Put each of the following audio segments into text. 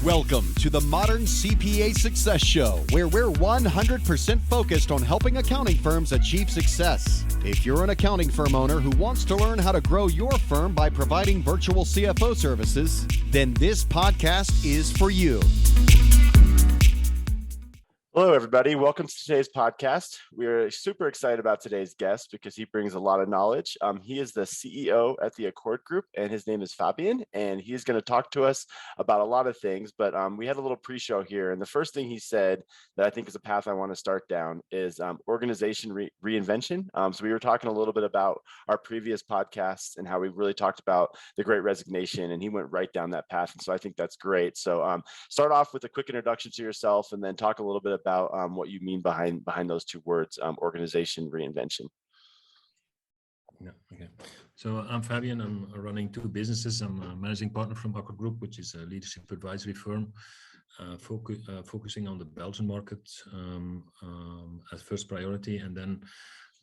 Welcome to the Modern CPA Success Show, where we're 100% focused on helping accounting firms achieve success. If you're an accounting firm owner who wants to learn how to grow your firm by providing virtual CFO services, then this podcast is for you. Hello, everybody. Welcome to today's podcast. We're super excited about today's guest because he brings a lot of knowledge. He is the CEO at the Accord Group, and his name is Fabiaan, and he's going to talk to us about a lot of things. But we had a little pre-show here, and the first thing he said that I think is a path I want to start down is Organization Reinvention. So we were talking a little bit about our previous podcasts and how we really talked about the Great Resignation, and he went right down that path. And so I think that's great. So start off with a quick introduction to yourself, and then talk a little bit about what you mean behind those two words, organization reinvention. Yeah, okay. So I'm Fabiaan. I'm running two businesses. I'm a managing partner from Accord Group, which is a leadership advisory firm focusing on the Belgian market as first priority. And then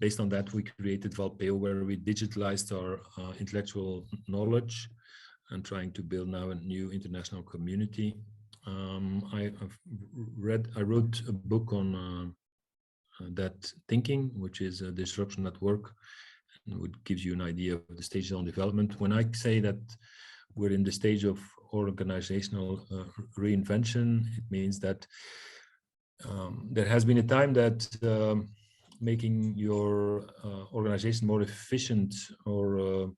based on that, we created Valpeo, where we digitalized our intellectual knowledge and trying to build now a new international community. I wrote a book on that thinking, which is disruption at work, and it gives you an idea of the stages on development. When I say that we're in the stage of organizational reinvention, it means that there has been a time that making your organization more efficient or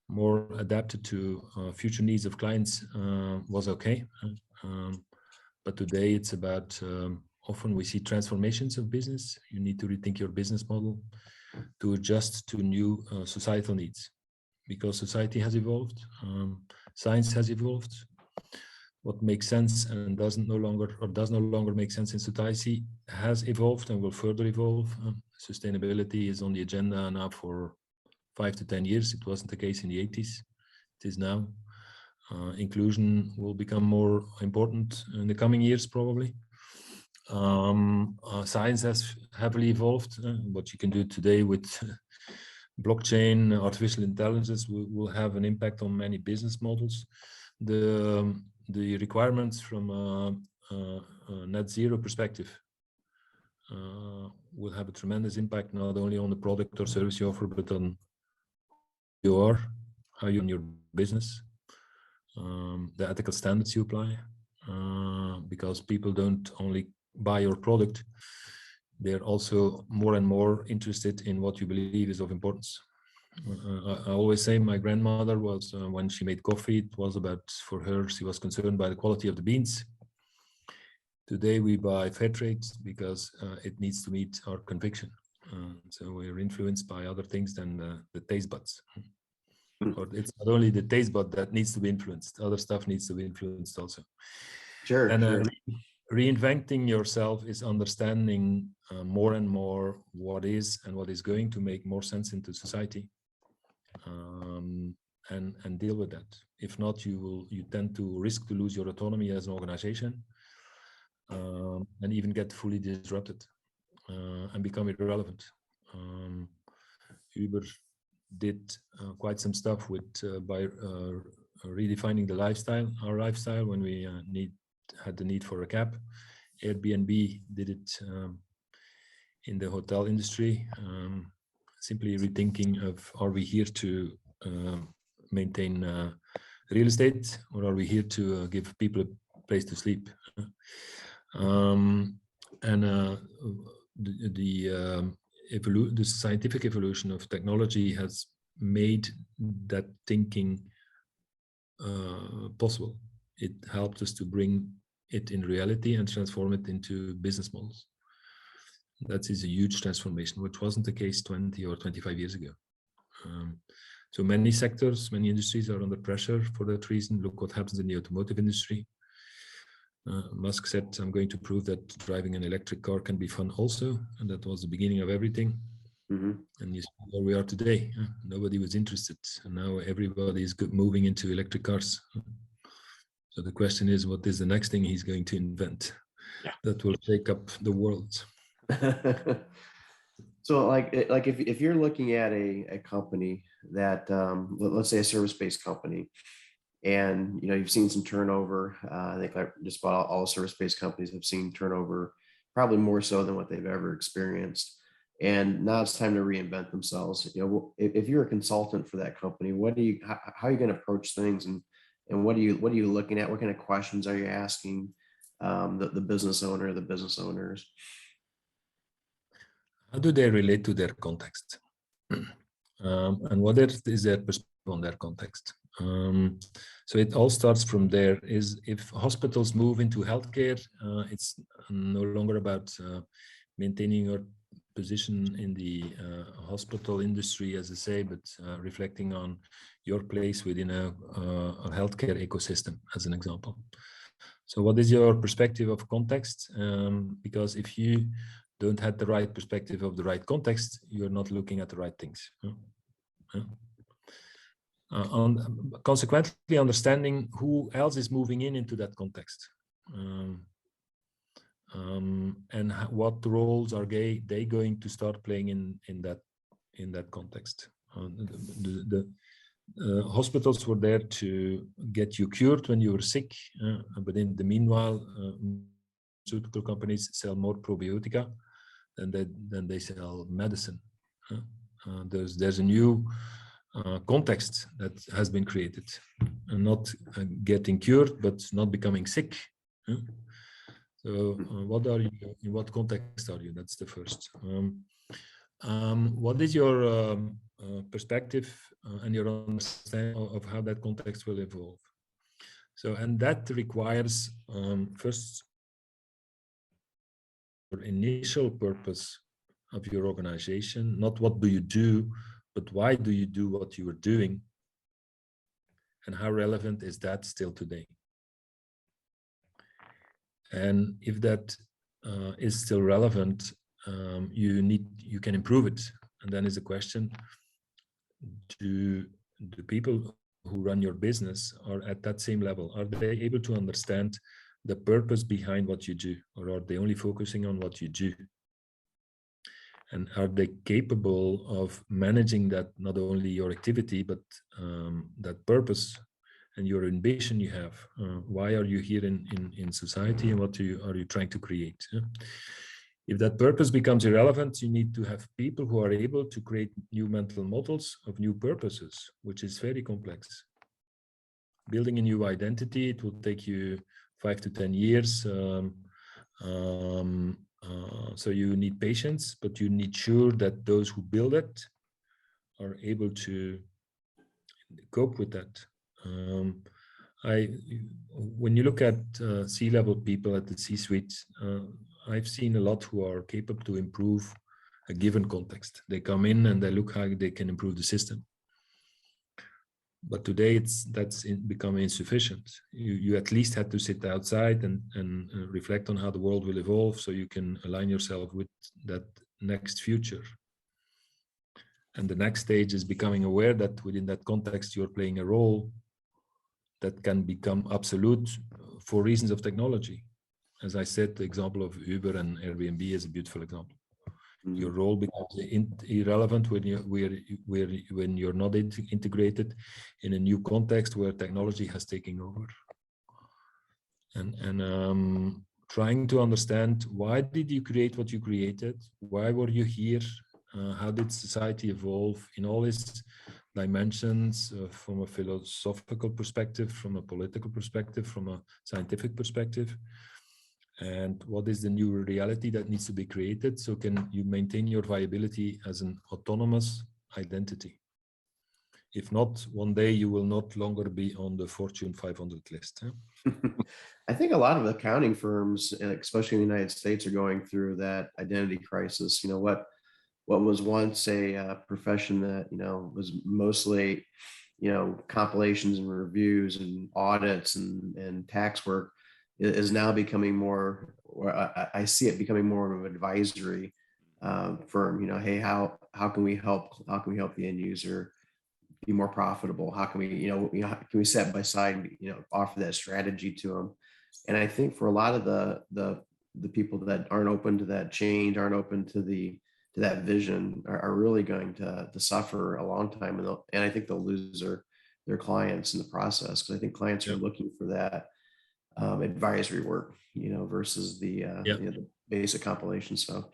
more adapted to future needs of clients was okay. But today it's about, often we see transformations of business. You need to rethink your business model to adjust to new societal needs, because society has evolved, science has evolved. What makes sense and does no longer make sense in society has evolved and will further evolve. Sustainability is on the agenda now for 5 to 10 years. It wasn't the case in the 80s. It is now. Inclusion will become more important in the coming years, probably. Science has heavily evolved. What you can do today with blockchain, artificial intelligence will have an impact on many business models. The requirements from a net zero perspective will have a tremendous impact, not only on the product or service you offer, but on you are, how you run your business, the ethical standards you apply, because people don't only buy your product, they're also more and more interested in what you believe is of importance. I always say my grandmother was, when she made coffee, it was about, for her, she was concerned by the quality of the beans. Today we buy fair trade because it needs to meet our conviction. So we're influenced by other things than the taste buds. Or it's not only the taste bud that needs to be influenced, other stuff needs to be influenced also. Sure. And reinventing yourself is understanding more and more what is and what is going to make more sense into society, and deal with that. If not, you tend to risk to lose your autonomy as an organization, and even get fully disrupted and become irrelevant. Uber did quite some stuff with by redefining the lifestyle, our lifestyle, when we had the need for a cab. Airbnb did it in the hotel industry, simply rethinking of, are we here to maintain real estate, or are we here to give people a place to sleep? The scientific evolution of technology has made that thinking possible. It helped us to bring it in reality and transform it into business models. That is a huge transformation, which wasn't the case 20 or 25 years ago. So many sectors, many industries are under pressure for that reason. Look what happens in the automotive industry. Musk said, I'm going to prove that driving an electric car can be fun also. And that was the beginning of everything. Mm-hmm. And you see where we are today. Nobody was interested. And now everybody is moving into electric cars. So the question is, what is the next thing he's going to invent that will shake up the world? So like if you're looking at a company that, let's say a service-based company, And, you've seen some turnover. I think like just about all service-based companies have seen turnover, probably more so than what they've ever experienced. And now it's time to reinvent themselves. If you're a consultant for that company, how are you going to approach things, and what are you looking at? What kind of questions are you asking the business owner, the business owners? How do they relate to their context? And what is their perspective on their context? So it all starts from there. Is if hospitals move into healthcare, it's no longer about maintaining your position in the hospital industry, as I say, but reflecting on your place within a healthcare ecosystem, as an example. So what is your perspective of context? Because if you don't have the right perspective of the right context, you're not looking at the right things. Consequently, understanding who else is moving into that context, and what roles are they going to start playing in that context. The hospitals were there to get you cured when you were sick, but in the meanwhile, pharmaceutical companies sell more probiotica than they sell medicine. There's a new context that has been created, and not getting cured, but not becoming sick. So what are you? In what context are you? That's the first. What is your perspective and your understanding of how that context will evolve? So, and that requires first your initial purpose of your organization, not what do you do, but why do you do what you are doing, and how relevant is that still today? And if that is still relevant, you can improve it. And then is a question: do the people who run your business are at that same level? Are they able to understand the purpose behind what you do, or are they only focusing on what you do? And are they capable of managing that, not only your activity, but that purpose and your ambition you have? Why are you here in society, and what are you trying to create? If that purpose becomes irrelevant, you need to have people who are able to create new mental models of new purposes, which is very complex. Building a new identity, it will take you 5 to 10 years. So you need patience, but you need sure that those who build it are able to cope with that. When you look at C-level people at the C-suite, I've seen a lot who are capable to improve a given context. They come in and they look how they can improve the system. But today that's becoming insufficient. You at least had to sit outside and reflect on how the world will evolve, so you can align yourself with that next future. And the next stage is becoming aware that within that context you're playing a role that can become absolute for reasons of technology. As I said, the example of Uber and Airbnb is a beautiful example. Your role becomes irrelevant when you're not integrated in a new context where technology has taken over. And trying to understand, why did you create what you created? Why were you here? How did society evolve in all its dimensions, from a philosophical perspective, from a political perspective, from a scientific perspective? And what is the new reality that needs to be created? So can you maintain your viability as an autonomous identity? If not, one day you will not longer be on the Fortune 500 list. Huh? I think a lot of accounting firms, especially in the United States, are going through that identity crisis. What was once a profession that, was mostly, compilations and reviews and audits and tax work, is now becoming more, or I see it becoming more of an advisory firm. Hey, how can we help? How can we help the end user be more profitable? How can we, can we set by side, offer that strategy to them? And I think for a lot of the people that aren't open to that change, aren't open to that vision, are really going to suffer a long time, and I think they'll lose their clients in the process. Because I think clients are looking for that advisory work, versus the the basic compilation stuff.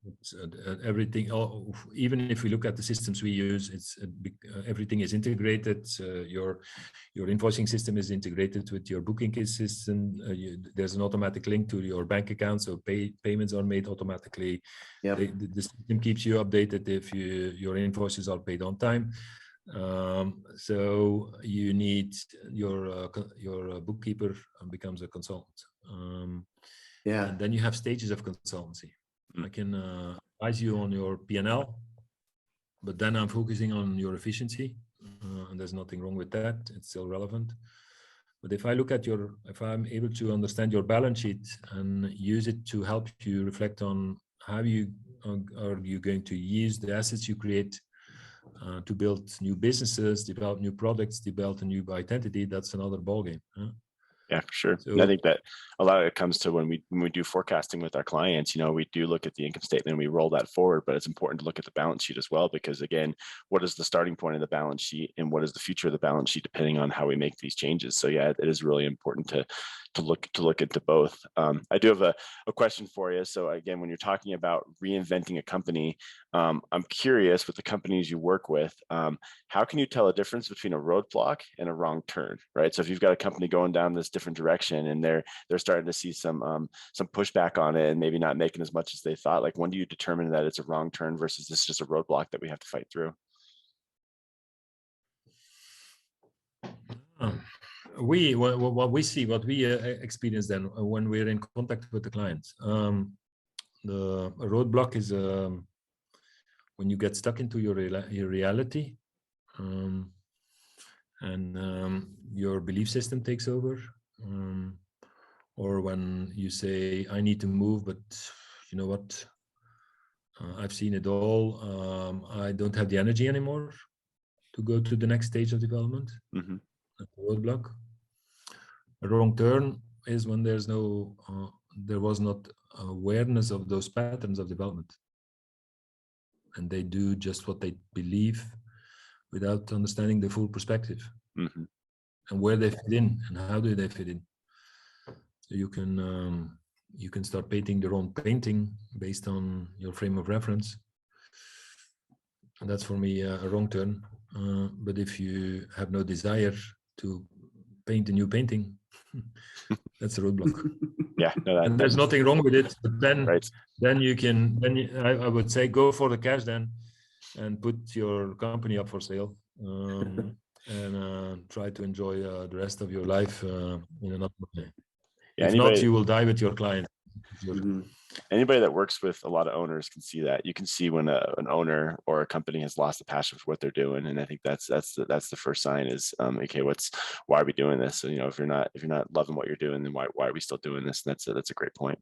It's, everything, even if we look at the systems we use, it's everything is integrated. Your invoicing system is integrated with your booking system. There's an automatic link to your bank account, so payments are made automatically. The system keeps you updated if your invoices are paid on time. So you need your bookkeeper becomes a consultant. And then you have stages of consultancy. I can advise you on your P&L, but then I'm focusing on your efficiency, and there's nothing wrong with that. It's still relevant. But if I'm able to understand your balance sheet and use it to help you reflect on how you are you going to use the assets you create to build new businesses, develop new products, develop a new identity, that's another ballgame. Yeah, for sure. So, and I think that a lot of it comes to when we do forecasting with our clients, we do look at the income statement and we roll that forward, but it's important to look at the balance sheet as well, because again, what is the starting point of the balance sheet and what is the future of the balance sheet, depending on how we make these changes. So yeah, it is really important to look into both. I do have a question for you. So again, when you're talking about reinventing a company, I'm curious with the companies you work with, how can you tell a difference between a roadblock and a wrong turn, right? So if you've got a company going down this different direction and they're starting to see some pushback on it and maybe not making as much as they thought, like when do you determine that it's a wrong turn versus this is just a roadblock that we have to fight through? What we experience then when we're in contact with the client. The roadblock is when you get stuck into your reality, and your belief system takes over, or when you say, I need to move, but you know what, I've seen it all. I don't have the energy anymore to go to the next stage of development. Mm-hmm. Roadblock. A wrong turn is when there was not awareness of those patterns of development, and they do just what they believe without understanding the full perspective. Mm-hmm. And where they fit in and how do they fit in. So you can start painting their own painting based on your frame of reference, and that's for me a wrong turn. But if you have no desire to paint a new painting, that's a roadblock. Yeah, no, and there's nothing wrong with it. But then, right. I would say go for the cash then, and put your company up for sale, and try to enjoy the rest of your life in another way. Yeah, if not, you will die with your client. Mm-hmm. Anybody that works with a lot of owners can see that. You can see when an owner or a company has lost the passion for what they're doing, and I think that's the first sign is okay, why are we doing this? So, if you're not loving what you're doing, then why are we still doing this? And that's a great point.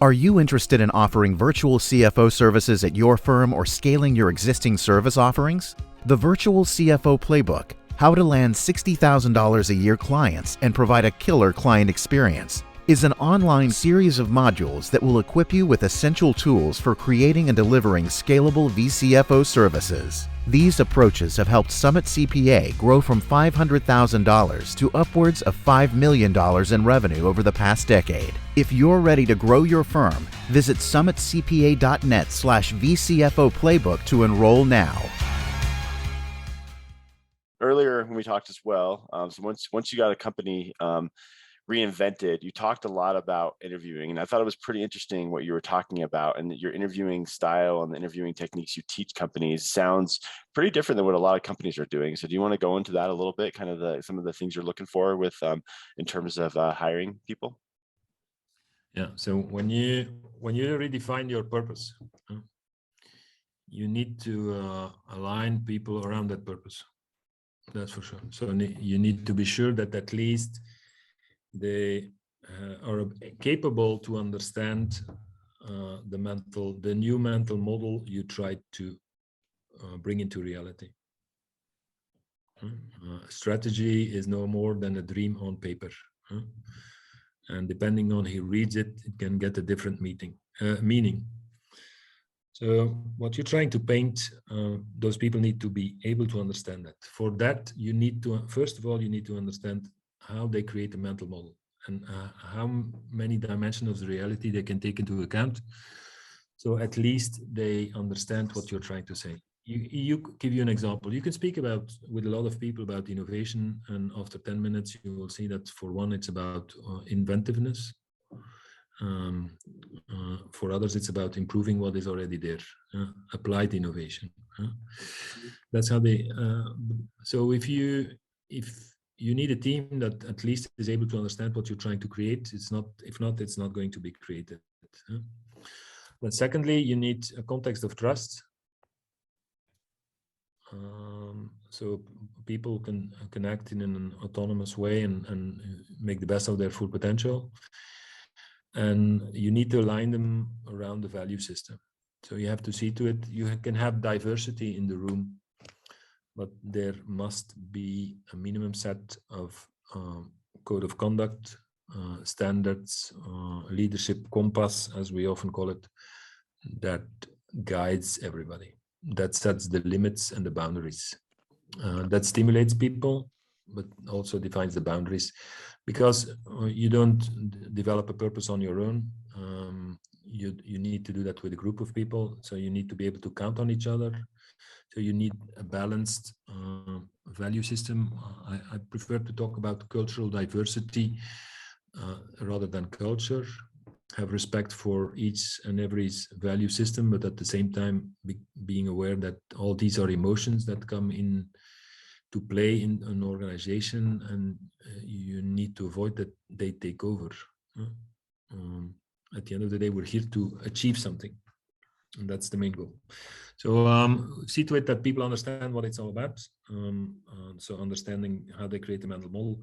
Are you interested in offering virtual CFO services at your firm or scaling your existing service offerings? The Virtual CFO Playbook, How to Land $60,000 a Year Clients and Provide a Killer Client Experience, is an online series of modules that will equip you with essential tools for creating and delivering scalable VCFO services. These approaches have helped Summit CPA grow from $500,000 to upwards of $5 million in revenue over the past decade. If you're ready to grow your firm, visit summitcpa.net/VCFO Playbook to enroll now. Earlier when we talked as well, so once you got a company reinvented, you talked a lot about interviewing, and I thought it was pretty interesting what you were talking about, and your interviewing style and the interviewing techniques you teach companies sounds pretty different than what a lot of companies are doing. So do you want to go into that a little bit, kind of some of the things you're looking for with in terms of hiring people? Yeah, so when you redefine your purpose, you need to align people around that purpose. That's for sure. So you need to be sure that at least they are capable to understand the new mental model you try to bring into reality. Strategy is no more than a dream on paper, and depending on who reads it, it can get a different meaning. So what you're trying to paint, those people need to be able to understand that. For that, you need to, first of all, you need to understand how they create a mental model and how many dimensions of the reality they can take into account. So at least they understand what you're trying to say. You give you an example. You can speak about with a lot of people about innovation, and after 10 minutes, you will see that for one, it's about inventiveness. For others, it's about improving what is already there, applied innovation. That's how they. So if you need a team that at least is able to understand what you're trying to create, it's not. If not, it's not going to be created. But secondly, you need a context of trust. So people can act in an autonomous way and make the best of their full potential. And you need to align them around the value system. So you have to see to it, you can have diversity in the room, but there must be a minimum set of code of conduct, standards, leadership compass, as we often call it, that guides everybody, that sets the limits and the boundaries, that stimulates people, but also defines the boundaries, because you don't develop a purpose on your own. You need to do that with a group of people, so you need to be able to count on each other. So you need a balanced value system. I prefer to talk about cultural diversity rather than culture. Have respect for each and every value system, but at the same time being aware that all these are emotions that come in to play in an organization, and you need to avoid that they take over. At the end of the day, we're here to achieve something, and that's the main goal. So see to it that people understand what it's all about. So understanding how they create a mental model.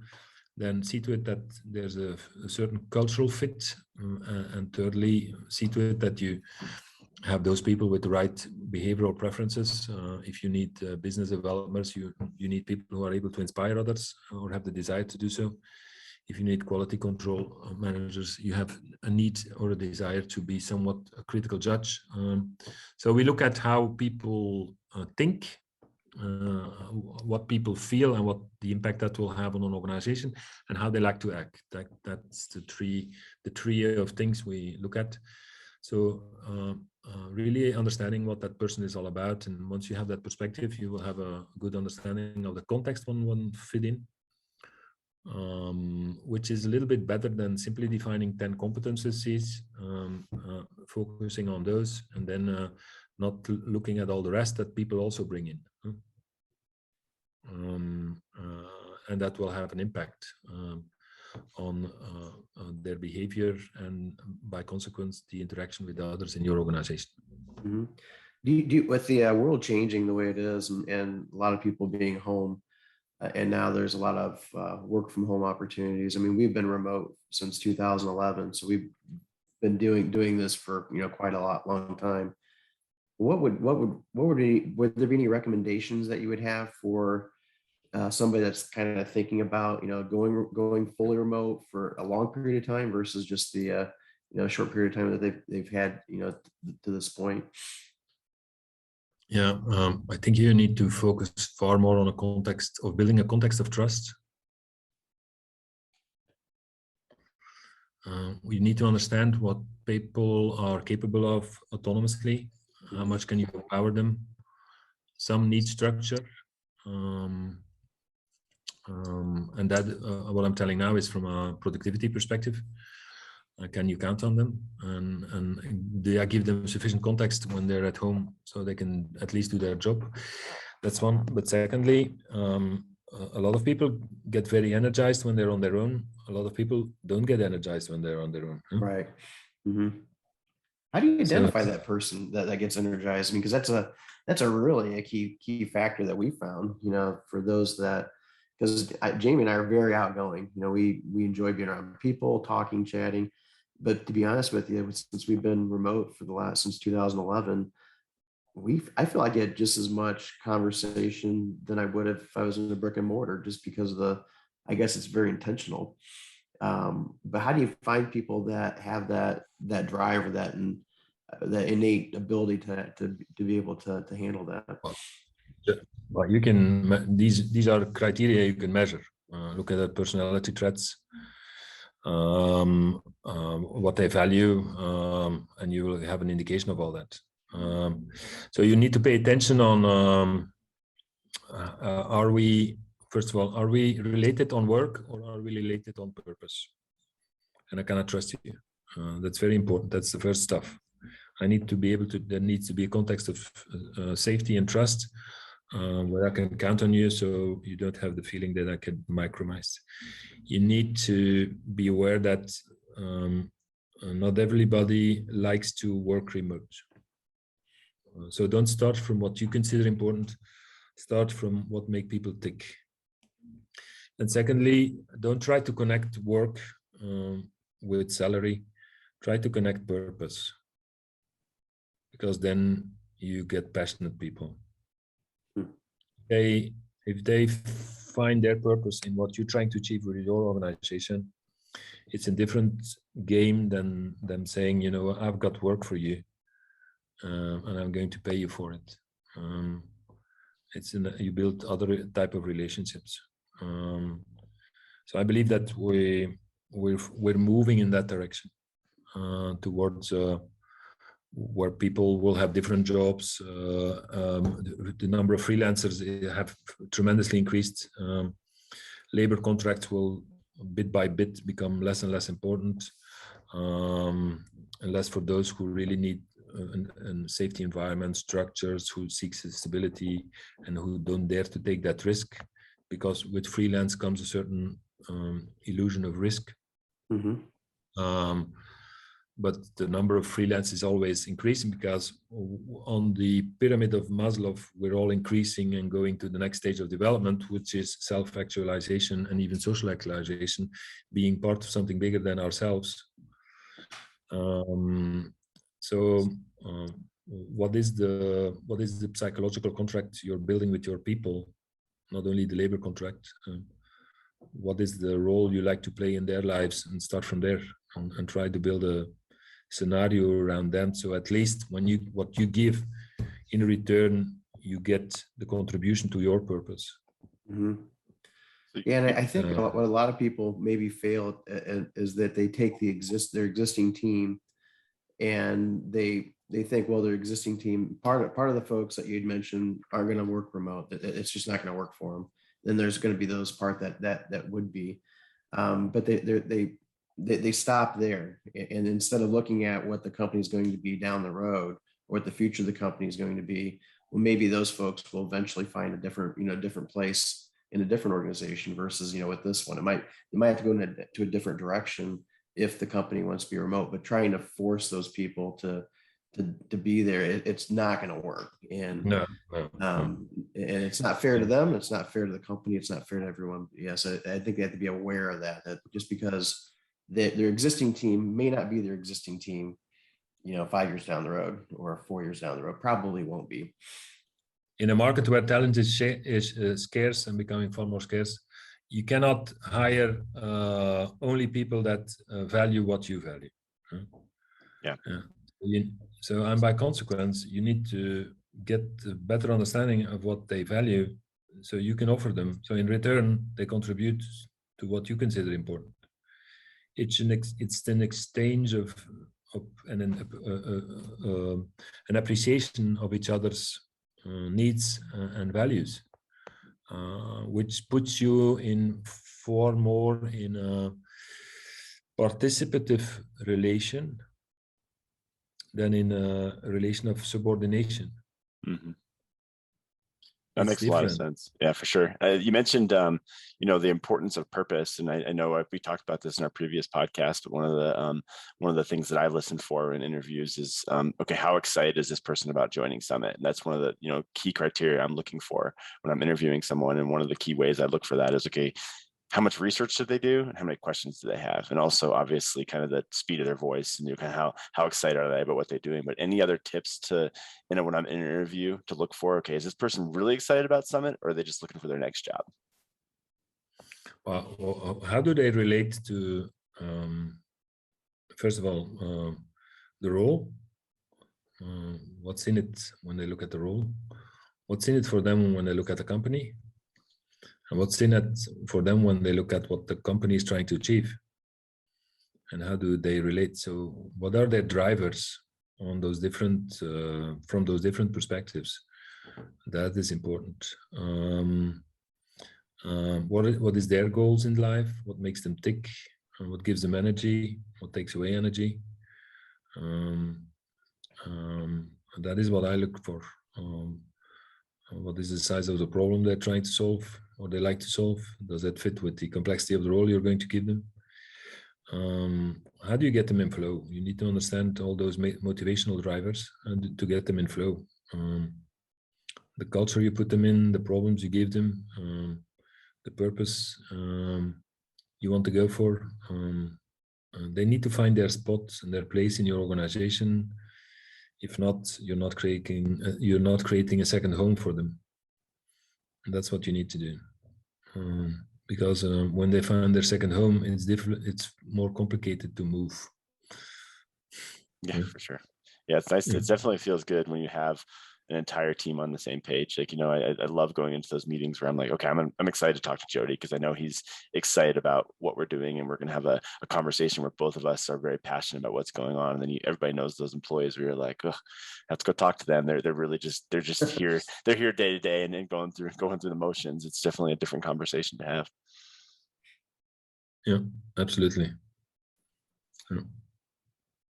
Then see to it that there's a certain cultural fit. And thirdly, see to it that you have those people with the right behavioral preferences. If you need business developers, you need people who are able to inspire others or have the desire to do so. If you need quality control managers, you have a need or a desire to be somewhat a critical judge. So we look at how people think, what people feel, and what the impact that will have on an organization, and how they like to act. That's the trio of things we look at. So really understanding what that person is all about, and once you have that perspective, you will have a good understanding of the context one fit in, which is a little bit better than simply defining 10 competencies, focusing on those, and then not looking at all the rest that people also bring in. And that will have an impact on their behavior, and by consequence, the interaction with others in your organization. Mm-hmm. Do you, with the world changing the way it is, and a lot of people being home, and now there's a lot of work from home opportunities. I mean, we've been remote since 2011, so we've been doing this for quite a long time. Would there be any recommendations that you would have for somebody that's kind of thinking about going fully remote for a long period of time versus just the short period of time that they've had to this point? Yeah, I think you need to focus far more on a context of building a context of trust. We need to understand what people are capable of autonomously. How much can you empower them? Some need structure. And that what I'm telling now is from a productivity perspective. Can you count on them? And do I give them sufficient context when they're at home so they can at least do their job? That's one. But secondly, a lot of people get very energized when they're on their own. A lot of people don't get energized when they're on their own. Right. Mm-hmm. How do you identify that person that gets energized? I mean, because that's a really a key factor that we found, for those that, because Jamie and I are very outgoing. We enjoy being around people, talking, chatting. But to be honest with you, since we've been remote since 2011, I feel I get just as much conversation than I would if I was in a brick and mortar, just because I guess it's very intentional. But how do you find people that have that drive or that, and the innate ability to be able to handle that. Well, you can, these are criteria you can measure. Look at the personality traits, what they value, and you will have an indication of all that. So you need to pay attention on, are we, first of all, are we related on work, or are we related on purpose? And I cannot trust you. That's very important. That's the first stuff. I need to be able to, there needs to be a context of safety and trust, where I can count on you, so you don't have the feeling that I can micromanage. You need to be aware that not everybody likes to work remote. So don't start from what you consider important. Start from what make people tick. And secondly, don't try to connect work with salary. Try to connect purpose, because then you get passionate people. If they find their purpose in what you're trying to achieve with your organization, it's a different game than them saying, you know, I've got work for you, and I'm going to pay you for it. You build other type of relationships. So I believe that we're moving in that direction, towards where people will have different jobs. The number of freelancers have tremendously increased. Labor contracts will bit by bit become less and less important, unless for those who really need a safety environment, structures, who seek stability, and who don't dare to take that risk, because with freelance comes a certain illusion of risk. Mm-hmm. But the number of freelance is always increasing, because on the pyramid of Maslow, we're all increasing and going to the next stage of development, which is self-actualization and even social actualization, being part of something bigger than ourselves. What is the psychological contract you're building with your people? Not only the labor contract. What is the role you like to play in their lives, and start from there and try to build a scenario around them. So at least what you give in return, you get the contribution to your purpose. Mm-hmm. Yeah, and I think what a lot of people maybe fail is that they take their existing team, and they think, well, their existing team, part of the folks that you'd mentioned are going to work remote. It's just not going to work for them. Then there's going to be those that would be, but they stop there. And instead of looking at what the company is going to be down the road, or what the future of the company is going to be, well, maybe those folks will eventually find a different place in a different organization versus, with this one, you might have to go to a different direction if the company wants to be remote. But trying to force those people to be there, it's not going to work. And no. And it's not fair to them. It's not fair to the company. It's not fair to everyone. Yes, I think they have to be aware of that just because their existing team may not be their existing team, 5 years down the road or 4 years down the road, probably won't be. In a market where talent is scarce and becoming far more scarce, you cannot hire only people that value what you value. Yeah. And by consequence, you need to get a better understanding of what they value, so you can offer them. So in return, they contribute to what you consider important. It's an exchange of an appreciation of each other's needs and values, which puts you in far more in a participative relation than in a relation of subordination. Mm-hmm. That makes different. A lot of sense. Yeah, for sure. You mentioned, the importance of purpose, and I know we talked about this in our previous podcast. But one of the things that I listen for in interviews is, okay, how excited is this person about joining Summit? And that's one of the key criteria I'm looking for when I'm interviewing someone. And one of the key ways I look for that is, okay, how much research did they do, and how many questions do they have? And also, obviously, kind of the speed of their voice, and kind of how excited are they about what they're doing. But any other tips to, when I'm in an interview, to look for, okay, is this person really excited about Summit, or are they just looking for their next job? Well, how do they relate to, first of all, the role? What's in it when they look at the role? What's in it for them when they look at the company? And what's in it for them when they look at what the company is trying to achieve? And how do they relate? So what are their drivers on those different, from those different perspectives? That is important. What is their goals in life? What makes them tick? What gives them energy? What takes away energy? That is what I look for. What is the size of the problem they're trying to solve, or they like to solve? Does that fit with the complexity of the role you're going to give them? How do you get them in flow? You need to understand all those motivational drivers and to get them in flow. The culture you put them in, the problems you give them, the purpose you want to go for. They need to find their spot and their place in your organization. If not, you're not creating a second home for them. And that's what you need to do. Because when they find their second home, it's different. It's more complicated to move. Yeah, for sure. Yeah, it's nice. It definitely feels good when you have an entire team on the same page. Like, I love going into those meetings where I'm like, okay, I'm excited to talk to Jody because I know he's excited about what we're doing, and we're going to have a conversation where both of us are very passionate about what's going on. And then everybody knows those employees where you're like, oh, let's go talk to them. They're really they're just here. They're here day to day and going through the motions. It's definitely a different conversation to have. Yeah, absolutely. Yeah.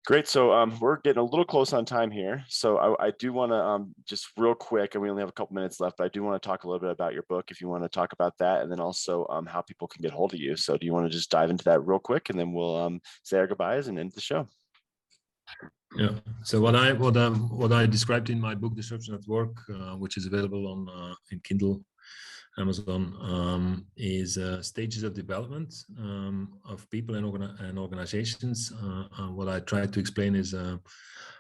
Great. So we're getting a little close on time here. So I do want to just real quick, and we only have a couple minutes left, but I do want to talk a little bit about your book if you want to talk about that, and then also how people can get hold of you. So do you want to just dive into that real quick, and then we'll say our goodbyes and end the show? Yeah. So what I described in my book, Disruption at Work, which is available on in Kindle, Amazon, is stages of development of people and organizations. What I try to explain is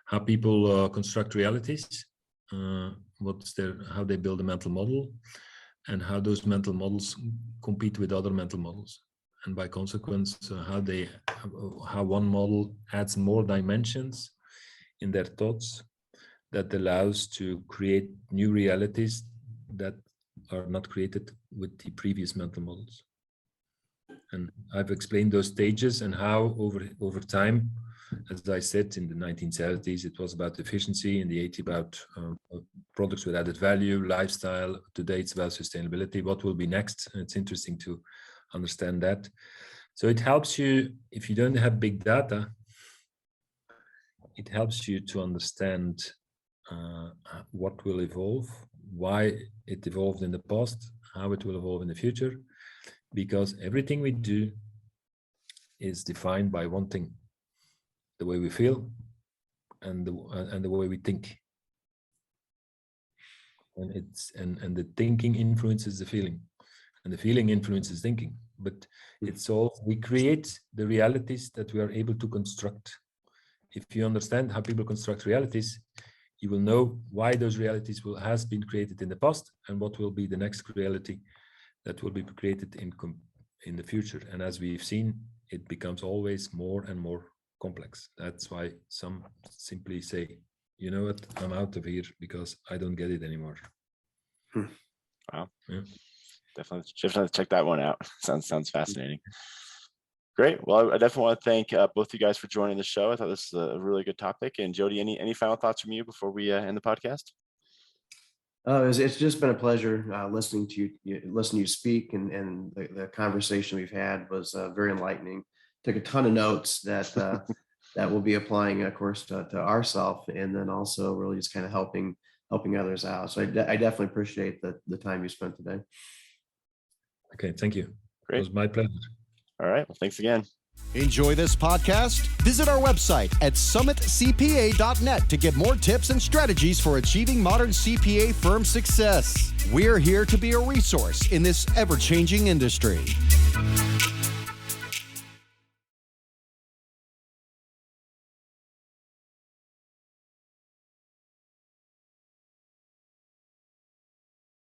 how people construct realities, how they build a mental model, and how those mental models compete with other mental models, and by consequence, how one model adds more dimensions in their thoughts that allows to create new realities that are not created with the previous mental models. And I've explained those stages and how over time, as I said, in the 1970s, it was about efficiency, in the 80s about products with added value, lifestyle. Today it's about sustainability. What will be next? And it's interesting to understand that. So it helps you, if you don't have big data, it helps you to understand what will evolve, why it evolved in the past, how it will evolve in the future, because everything we do is defined by one thing: the way we feel and the way we think. And the thinking influences the feeling, and the feeling influences thinking. But we create the realities that we are able to construct. If you understand how people construct realities, you will know why those realities has been created in the past and what will be the next reality that will be created in the future. And as we've seen, it becomes always more and more complex. That's why some simply say, you know what, I'm out of here because I don't get it anymore. Wow. Yeah. Definitely check that one out. Sounds fascinating. Great. Well, I definitely want to thank both of you guys for joining the show. I thought this was a really good topic. And Jody, any final thoughts from you before we end the podcast? It's just been a pleasure listening to you speak, and the conversation we've had was very enlightening. Took a ton of notes that that we'll be applying, of course, to ourselves, and then also really just kind of helping others out. So I definitely appreciate the time you spent today. Okay, thank you. Great. It was my pleasure. All right. Well, thanks again. Enjoy this podcast? Visit our website at summitcpa.net to get more tips and strategies for achieving modern CPA firm success. We're here to be a resource in this ever-changing industry.